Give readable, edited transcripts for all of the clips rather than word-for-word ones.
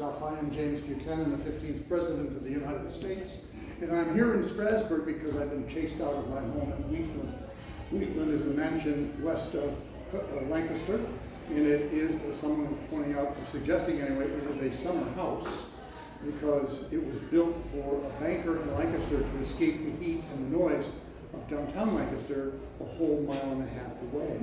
I am James Buchanan, the 15th President of the United States, and I'm here in Strasburg because I've been chased out of my home in Wheatland. Wheatland is a mansion west of Lancaster, and it is, as someone was pointing out, or suggesting anyway, it is a summer house because it was built for a banker in Lancaster to escape the heat and the noise of downtown Lancaster a whole mile and a half away.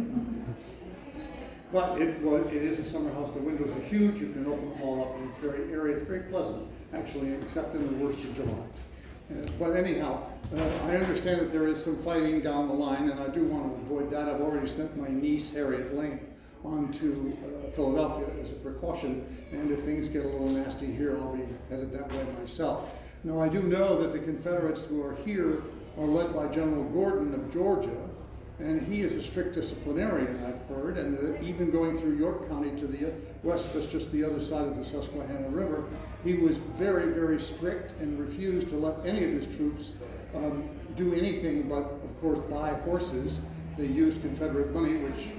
But it is a summer house. The windows are huge. You can open them all up, and it's very airy. It's very pleasant, actually, except in the worst of July. But anyhow, I understand that there is some fighting down the line, and I do want to avoid that. I've already sent my niece, Harriet Lane, on to Philadelphia as a precaution, and if things get a little nasty here, I'll be headed that way myself. Now, I do know that the Confederates who are here are led by General Gordon of Georgia, and he is a strict disciplinarian, I've heard, and even going through York County to the west, just the other side of the Susquehanna River, he was very, very strict and refused to let any of his troops do anything but, of course, buy horses. They used Confederate money, which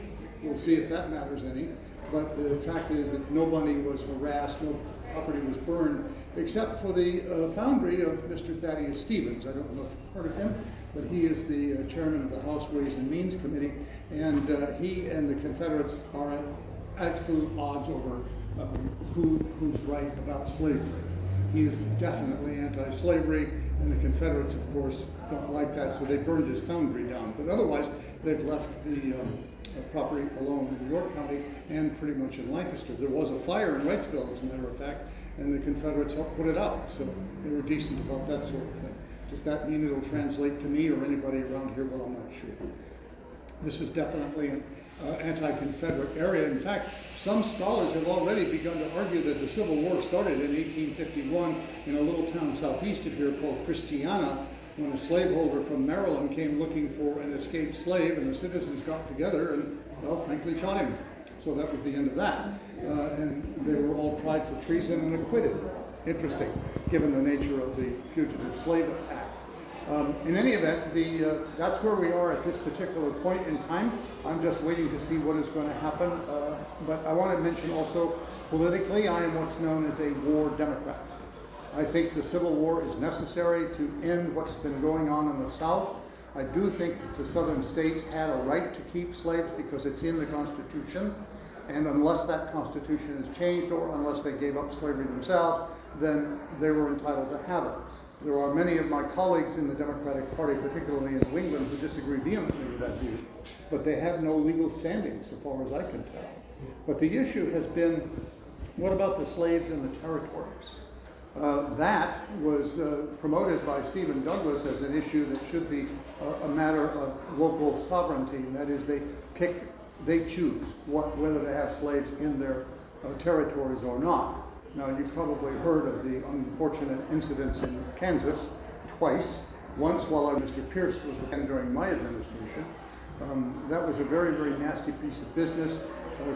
we'll see if that matters any, but the fact is that nobody was harassed, no property was burned, except for the foundry of Mr. Thaddeus Stevens. I don't know if you've heard of him, but he is the chairman of the House Ways and Means Committee, and he and the Confederates are at absolute odds over who's right about slavery. He is definitely anti-slavery, and the Confederates, of course, don't like that, so they burned his foundry down. But otherwise, they've left the property alone in York County and pretty much in Lancaster. There was a fire in Wrightsville, as a matter of fact, and the Confederates helped put it out, so they were decent about that sort of thing. Does that mean it'll translate to me or anybody around here? Well, I'm not sure. This is definitely an anti-Confederate area. In fact, some scholars have already begun to argue that the Civil War started in 1851 in a little town southeast of here called Christiana, when a slaveholder from Maryland came looking for an escaped slave, and the citizens got together and, well, frankly, shot him. So that was the end of that. And they were all tried for treason and acquitted. Interesting, given the nature of the Fugitive Slave Act. In any event, that's where we are at this particular point in time. I'm just waiting to see what is going to happen. But I want to mention also, politically, I am what's known as a war Democrat. I think the Civil War is necessary to end what's been going on in the South. I do think that the southern states had a right to keep slaves because it's in the Constitution. And unless that Constitution is changed or unless they gave up slavery themselves, then they were entitled to have it. There are many of my colleagues in the Democratic Party, particularly in New England, who disagree vehemently with that view, but they have no legal standing so far as I can tell. But the issue has been, what about the slaves in the territories? That was promoted by Stephen Douglas as an issue that should be a matter of local sovereignty. That is, they choose whether to have slaves in their territories or not. Now, you've probably heard of the unfortunate incidents in Kansas twice. Once while Mr. Pierce was during my administration. That was a very, very nasty piece of business.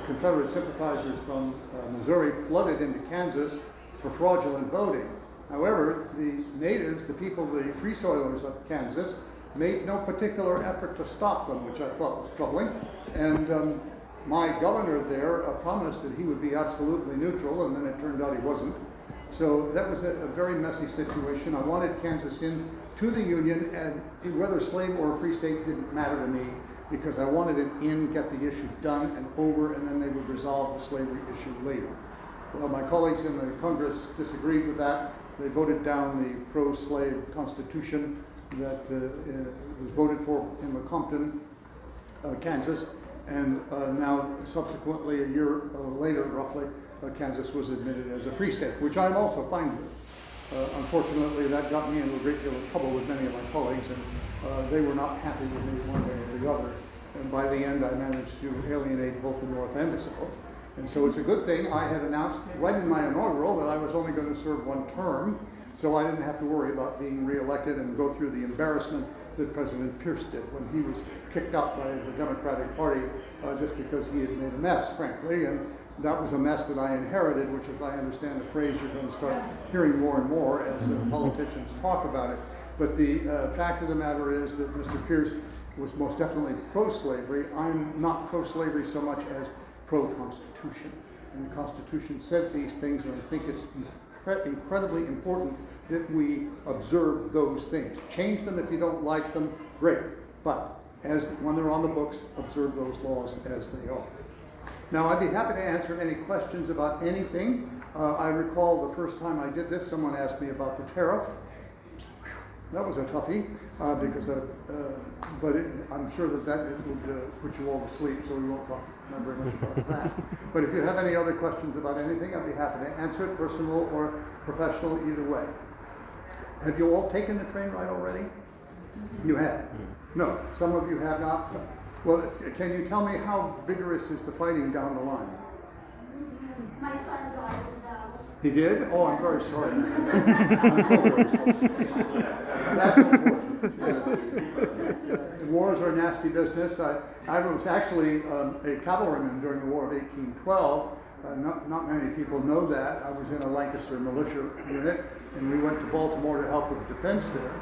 Confederate sympathizers from Missouri flooded into Kansas for fraudulent voting. However, the natives, the people, the free soilers of Kansas, made no particular effort to stop them, which I thought was troubling. And my governor there promised that he would be absolutely neutral, and then it turned out he wasn't. So that was a very messy situation. I wanted Kansas in to the Union, and whether slave or a free state didn't matter to me, because I wanted it in, get the issue done and over, and then they would resolve the slavery issue later. Well, my colleagues in the Congress disagreed with that. They voted down the pro-slave Constitution that was voted for in Lecompton, Kansas, and now subsequently a year later, roughly, Kansas was admitted as a free state, which I'm also fine with. Unfortunately, that got me into a great deal of trouble with many of my colleagues, and they were not happy with me one way or the other. And by the end, I managed to alienate both the North and the South. And so it's a good thing. I had announced right in my inaugural that I was only going to serve one term, so I didn't have to worry about being reelected and go through the embarrassment that President Pierce did when he was kicked out by the Democratic Party just because he had made a mess, frankly. And that was a mess that I inherited, which, as I understand the phrase, you're going to start hearing more and more as the politicians talk about it. But the fact of the matter is that Mr. Pierce was most definitely pro-slavery. I'm not pro-slavery so much as pro-Constitution. And the Constitution said these things, and I think it's incredibly important that we observe those things. Change them if you don't like them, great. But when they're on the books, observe those laws as they are. Now, I'd be happy to answer any questions about anything. I recall the first time I did this, someone asked me about the tariff. That was a toughie, because I'm sure that would put you all to sleep, so we won't talk very much about that. But if you have any other questions about anything, I'd be happy to answer it, personal or professional, either way. Have you all taken the train ride already? You have? No, some of you have not. Well, can you tell me how vigorous is the fighting down the line? My son died in battle. He did? Oh, I'm very sorry. I'm so very sorry. That's unfortunate. Wars are nasty business. I was actually a cavalryman during the War of 1812. Not many people know that. I was in a Lancaster militia unit, and we went to Baltimore to help with the defense there.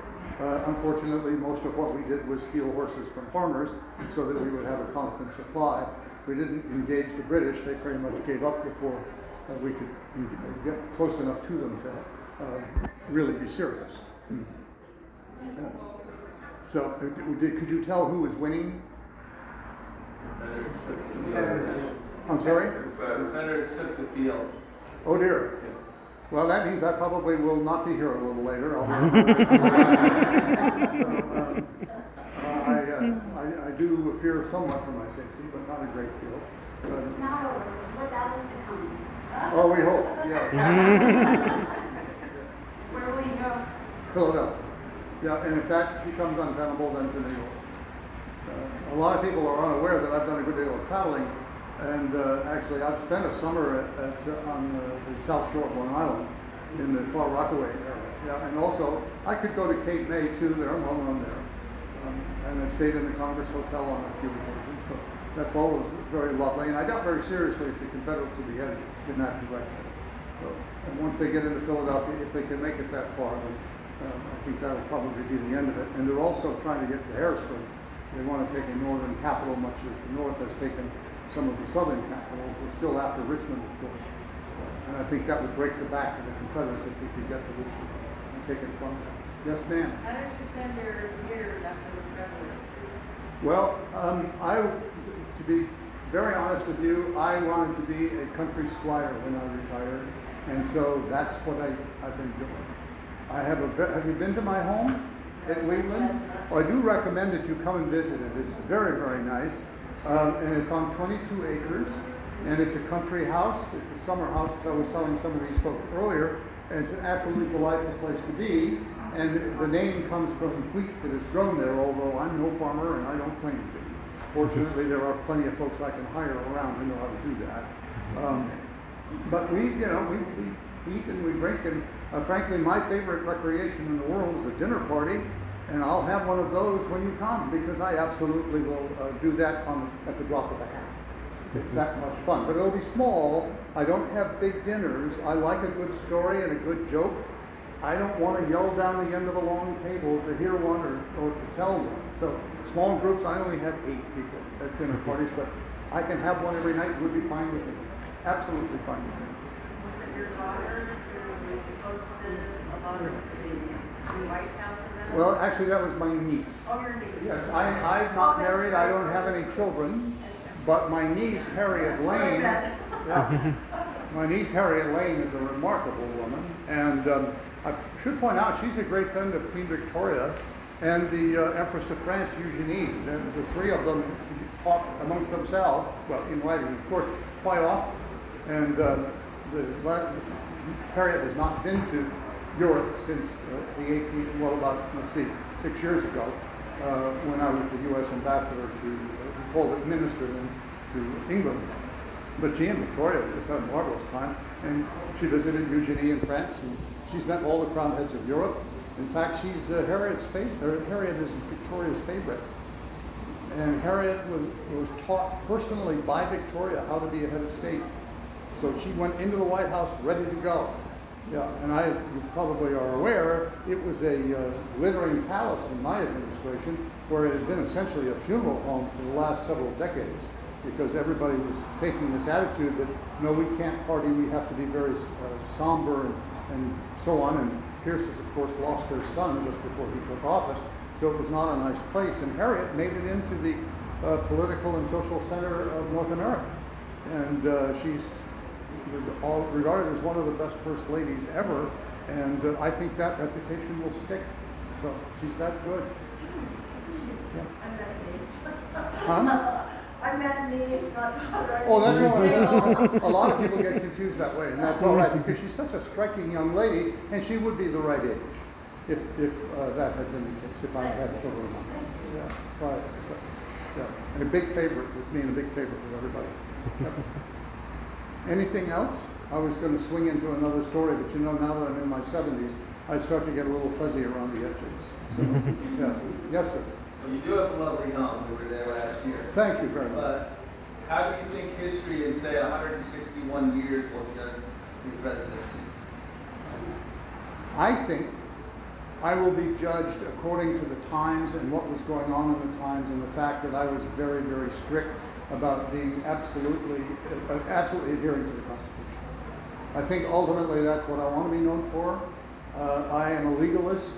Unfortunately, most of what we did was steal horses from farmers so that we would have a constant supply. We didn't engage the British. They pretty much gave up before we could get close enough to them to really be serious. So, could you tell who was winning? I'm sorry? The Confederates took the field. Oh dear. Well, that means I probably will not be here a little later. I do fear somewhat for my safety, but not a great deal. It's not over. What battles to come? Oh, we hope, yes. Where will you go? Philadelphia. Yeah, and if that becomes untenable, then to New York. A lot of people are unaware that I've done a good deal of traveling, and actually I've spent a summer on the South Shore of Long Island in the Far Rockaway area. Yeah, and also I could go to Cape May too. There, I'm well known there, and I've stayed in the Congress Hotel on a few occasions. So that's always very lovely. And I doubt very seriously if the Confederates will be headed in that direction. So, and once they get into Philadelphia, if they can make it that far, then I think that'll probably be the end of it. And they're also trying to get to Harrisburg. They want to take a northern capital, much as the North has taken some of the southern capitals. We're still after Richmond, of course. And I think that would break the back of the Confederates if we could get to Richmond and take it from them. Yes, ma'am? How did you spend your years after the presidency? Well, to be very honest with you, I wanted to be a country squire when I retired. And so that's what I've been doing. Have you been to my home at Cleveland? Well, I do recommend that you come and visit it. It's very, very nice. And it's on 22 acres. And it's a country house. It's a summer house, as I was telling some of these folks earlier. And it's an absolutely delightful place to be. And the name comes from wheat that is grown there, although I'm no farmer and I don't claim to be. Fortunately, there are plenty of folks I can hire around who know how to do that. But we eat and we drink, and frankly, my favorite recreation in the world is a dinner party, and I'll have one of those when you come, because I absolutely will do that at the drop of a hat. It's that much fun, but it'll be small. I don't have big dinners. I like a good story and a good joke. I don't want to yell down the end of a long table to hear one or to tell one. So small groups, I only have 8 people at dinner parties, but I can have one every night. It would be fine with me. Absolutely fine with me. Was it your daughter who hosted a lot of the White House events? Well, actually, that was my niece. Oh, your niece. Yes, I'm not married. I don't have any children. But my niece, Harriet Lane, my niece, Harriet Lane, is a remarkable woman. And I should point out, she's a great friend of Queen Victoria and the Empress of France, Eugenie. The 3 of them talk amongst themselves, well, in writing, of course, quite often. And Harriet has not been to Europe since about 6 years ago, when I was the U.S. ambassador we called it minister to England. But she and Victoria just had a marvelous time, and she visited Eugenie in France, and she's met all the crown heads of Europe. In fact, she's Harriet's favorite. Harriet is Victoria's favorite. And Harriet was taught personally by Victoria how to be a head of state. So she went into the White House ready to go. Yeah, and you probably are aware, it was a glittering palace in my administration, where it had been essentially a funeral home for the last several decades. because everybody was taking this attitude that, no, we can't party, we have to be very somber and so on. And Pierce has, of course, lost their son just before he took office, so it was not a nice place. And Harriet made it into the political and social center of North America. And she's regarded as one of the best first ladies ever, and I think that reputation will stick. So she's that good. Yeah. I met niece. Huh? I met niece, not brother. Oh, that's all right. A lot of people get confused that way, and that's all right, because she's such a striking young lady, and she would be the right age if that had been the case, if I had children. Yeah, right. So, yeah. And a big favorite with me and a big favorite with everybody. Yep. Anything else? I was going to swing into another story, but you know, now that I'm in my 70s, I start to get a little fuzzy around the edges. So, yeah. Yes, sir. Well, you do have a lovely home. We were there last year. Thank you very much. But how do you think history in, say, 161 years will judge the presidency? I think I will be judged according to the times and what was going on in the times, and the fact that I was very, very strict about being absolutely adhering to the Constitution. I think ultimately that's what I want to be known for. I am a legalist.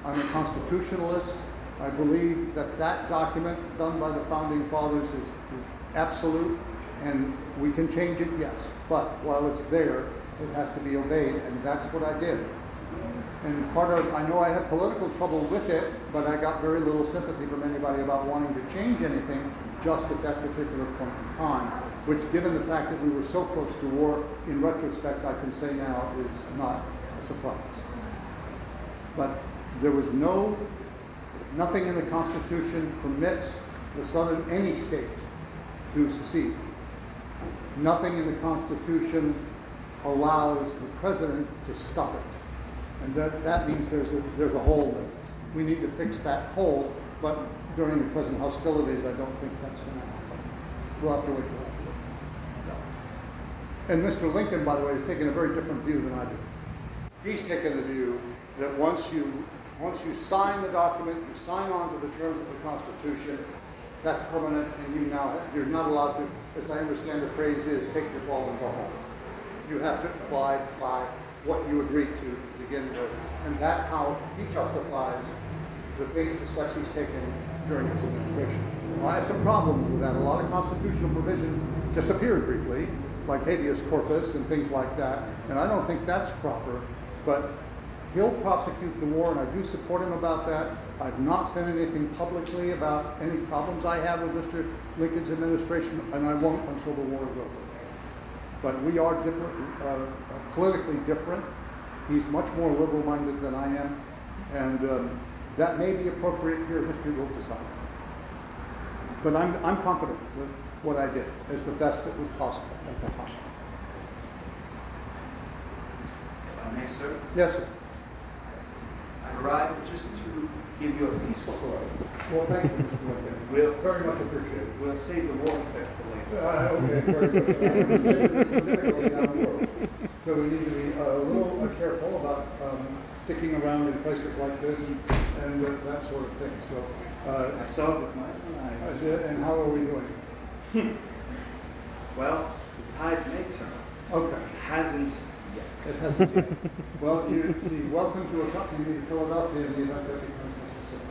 I'm a constitutionalist. I believe that that document done by the Founding Fathers is absolute, and we can change it, yes. But while it's there, it has to be obeyed, and that's what I did. And I know I had political trouble with it, but I got very little sympathy from anybody about wanting to change anything just at that particular point in time, which, given the fact that we were so close to war, in retrospect, I can say now is not a surprise. But there was nothing in the Constitution permits any state to secede. Nothing in the Constitution allows the president to stop it. And that means there's a hole there. We need to fix that hole, but during the present hostilities, I don't think that's going to happen. We'll have to wait till after. And Mr. Lincoln, by the way, has taken a very different view than I do. He's taken the view that once you sign the document, you sign on to the terms of the Constitution, that's permanent, and you're not allowed to, as I understand the phrase is, take your ball and go home. You have to abide by what you agreed to begin with, and that's how he justifies the steps he's taken during his administration. Well, I have some problems with that. A lot of constitutional provisions disappeared briefly, like habeas corpus and things like that, and I don't think that's proper, but he'll prosecute the war, and I do support him about that. I've not said anything publicly about any problems I have with Mr. Lincoln's administration, and I won't until the war is over. But we are different, politically different. He's much more liberal-minded than I am, and that may be appropriate here. History will decide. But I'm confident with what I did as the best that was possible at the time. If I may, sir, Yes, sir. I've arrived just to give you a peaceful story. Well, thank you, Mr. Lincoln. We'll Very much appreciated. We'll save the war effect for later. Okay, very good. There's some difficulty down the road. So we need to be a little careful about sticking around in places like this and that sort of thing. So I saw it with my own I eyes. did, and how are we doing? Well, the tide may turn. Okay. It hasn't yet. It hasn't yet. Well, you'd be welcome to accompany me to Philadelphia in the event that becomes necessary.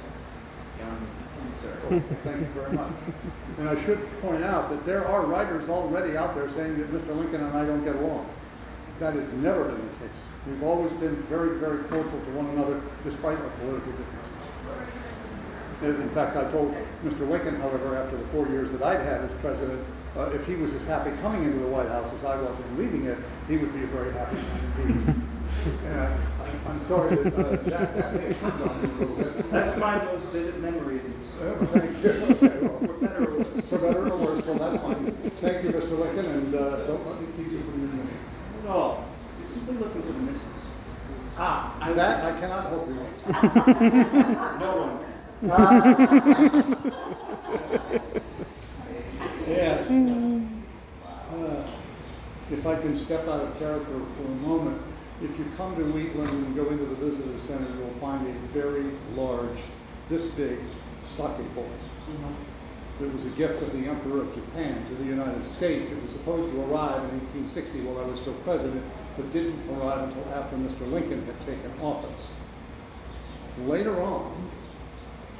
Young sir. Okay, thank you very much. And I should point out that there are writers already out there saying that Mr. Lincoln and I don't get along. That has never been the case. We've always been very, very cordial to one another despite our political differences. In fact, I told Mr. Lincoln, however, after the 4 years that I'd had as president, if he was as happy coming into the White House as I was in leaving it, he would be a very happy man indeed. And I'm sorry that that may have turned on you a little bit. That's my most vivid memory of you. Thank you. Okay, well, For better or worse. for better or worse, well, that's fine. Thank you, Mr. Lincoln, and don't let me keep you from your mission. No, you're simply looking for the missus. That I cannot help you with. No one can. Yes. If I can step out of character for a moment, if you come to Wheatland and go into the visitor center, you'll find a very large, this big, sake bowl. It was a gift of the Emperor of Japan to the United States. It was supposed to arrive in 1860 while I was still president, but didn't arrive until after Mr. Lincoln had taken office. Later on,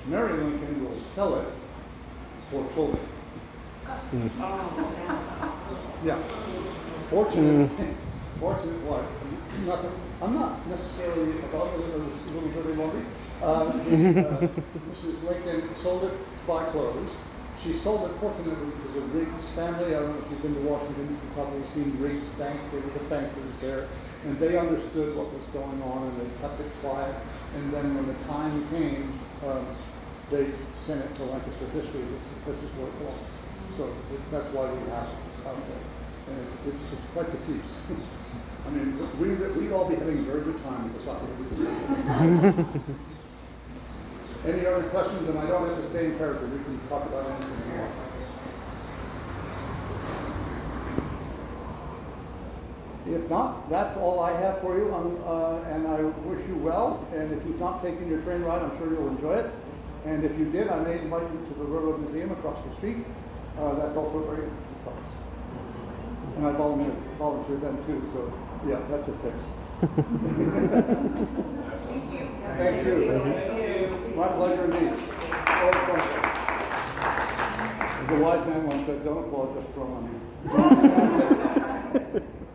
Mary Lincoln will sell it for clothing. Yeah. Fortunate what? Nothing. I'm not necessarily about it. It was a little dirty laundry. Mrs. Lincoln sold it to buy clothes. She sold it fortunately to the Riggs family. I don't know if you've been to Washington. You've probably seen Riggs Bank. They were the bankers there, and they understood what was going on, and they kept it quiet. And then when the time came, they sent it to Lancaster History. This is what it was. So that's why we have it out there. And it's quite the piece. I mean, we'd all be having a very good time with this opera. Any other questions? And I don't have to stay in character. We can talk about anything you want. If not, that's all I have for you. And I wish you well. And if you've not taken your train ride, I'm sure you'll enjoy it. And if you did, I may invite you to the Railroad Museum across the street. That's also a very interesting place. And I volunteered them too, so yeah, that's a fix. Thank you. My pleasure indeed. As a wise man once said, don't applaud, just throw money.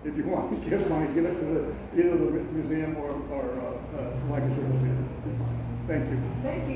If you want to give money, give it to either the museum or Lancaster Museum. Thank you. Thank you.